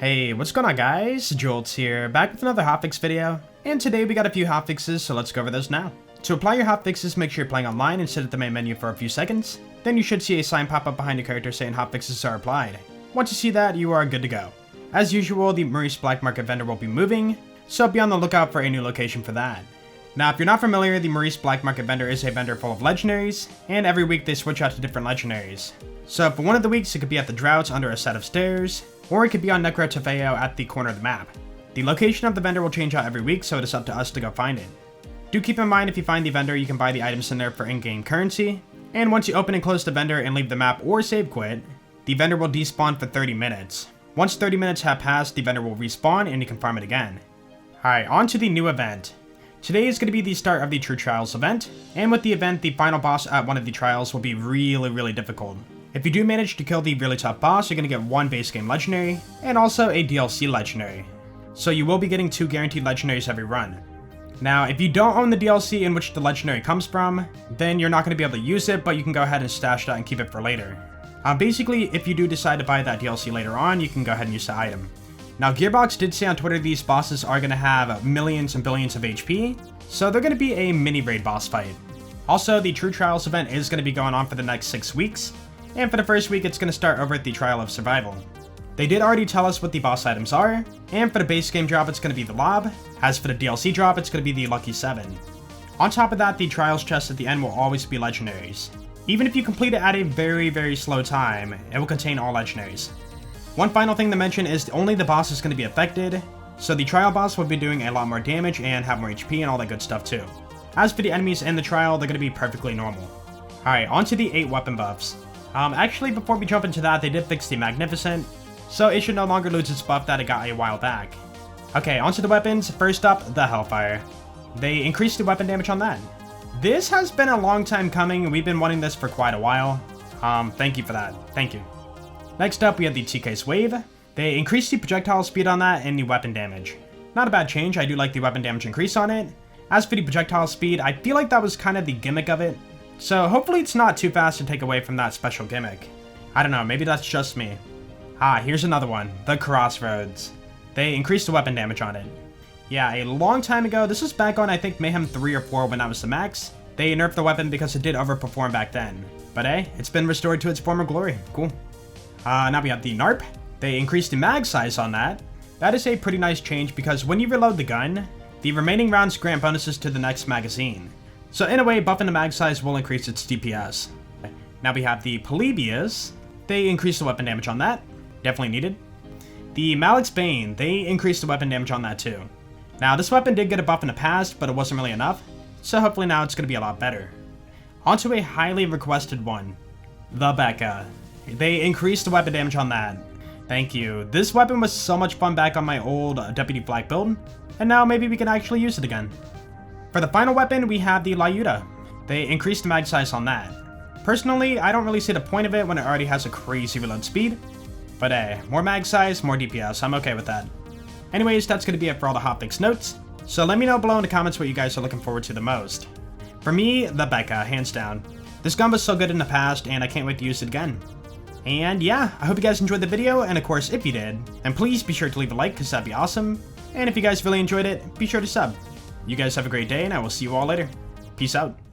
Hey, what's going on guys? Jolts here, back with another hotfix video, and today we got a few hotfixes, so let's go over those now. To apply your hotfixes, make sure you're playing online and sit at the main menu for a few seconds. Then you should see a sign pop up behind your character saying hotfixes are applied. Once you see that, you are good to go. As usual, the Maurice Black Market vendor will be moving, so be on the lookout for a new location for that. Now, if you're not familiar, the Maurice Black Market vendor is a vendor full of legendaries, and every week they switch out to different legendaries. So for one of the weeks, it could be at the Droughts under a set of stairs, or it could be on Necro Tefeo at the corner of the map. The location of the vendor will change out every week, so it is up to us to go find it. Do keep in mind if you find the vendor, you can buy the items in there for in-game currency, and once you open and close the vendor and leave the map or save quit, the vendor will despawn for 30 minutes. Once 30 minutes have passed, the vendor will respawn and you can farm it again. Alright, on to the new event. Today is going to be the start of the True Trials event, and with the event, the final boss at one of the trials will be really difficult. If you do manage to kill the really tough boss, you're going to get one base game legendary, and also a DLC legendary. So you will be getting 2 guaranteed legendaries every run. Now, if you don't own the DLC in which the legendary comes from, then you're not going to be able to use it, but you can go ahead and stash that and keep it for later. Basically, if you do decide to buy that DLC later on, you can go ahead and use the item. Now, Gearbox did say on Twitter these bosses are going to have millions and billions of HP, so they're going to be a mini raid boss fight. Also, the True Trials event is going to be going on for the next 6 weeks, and for the first week it's going to start over at the Trial of Survival. They did already tell us what the boss items are, and for the base game drop it's going to be the Lob, as for the DLC drop it's going to be the Lucky 7. On top of that, the Trials chest at the end will always be legendaries. Even if you complete it at a very slow time, it will contain all legendaries. One final thing to mention is only the boss is going to be affected, so the trial boss will be doing a lot more damage and have more HP and all that good stuff too. As for the enemies in the trial, they're going to be perfectly normal. Alright, on to the 8 weapon buffs. Actually, before we jump into that, they did fix the Magnificent, so it should no longer lose its buff that it got a while back. Okay, onto the weapons. First up, the Hellfire. They increased the weapon damage on that. This has been a long time coming, and we've been wanting this for quite a while. Thank you for that. Thank you. Next up, we have the TK's Wave. They increased the projectile speed on that and the weapon damage. Not a bad change, I do like the weapon damage increase on it. As for the projectile speed, I feel like that was kind of the gimmick of it. So hopefully it's not too fast to take away from that special gimmick. I don't know, maybe that's just me. Here's another one, the Crossroads. They increased the weapon damage on it. Yeah, a long time ago, this was back on I think Mayhem 3 or 4 when that was the max. They nerfed the weapon because it did overperform back then. But hey, it's been restored to its former glory, cool. Now we have the NARP. They increased the mag size on that. That is a pretty nice change because when you reload the gun, the remaining rounds grant bonuses to the next magazine. So in a way, buffing the mag size will increase its DPS. Now we have the Polybius. They increased the weapon damage on that. Definitely needed. The Malik's Bane. They increased the weapon damage on that too. Now this weapon did get a buff in the past, but it wasn't really enough. So hopefully now it's going to be a lot better. Onto a highly requested one. The Becca. They increased the weapon damage on that. Thank you. This weapon was so much fun back on my old Deputy Black build, and now maybe we can actually use it again. For the final weapon, we have the Lyuda. They increased the mag size on that. Personally, I don't really see the point of it when it already has a crazy reload speed, but hey, more mag size, more DPS, I'm okay with that. Anyways, that's going to be it for all the Hotfix notes, so let me know below in the comments what you guys are looking forward to the most. For me, the Becca, hands down. This gun was so good in the past, and I can't wait to use it again. And yeah, I hope you guys enjoyed the video, and of course, if you did, then please be sure to leave a like, because that'd be awesome. And if you guys really enjoyed it, be sure to sub. You guys have a great day, and I will see you all later. Peace out.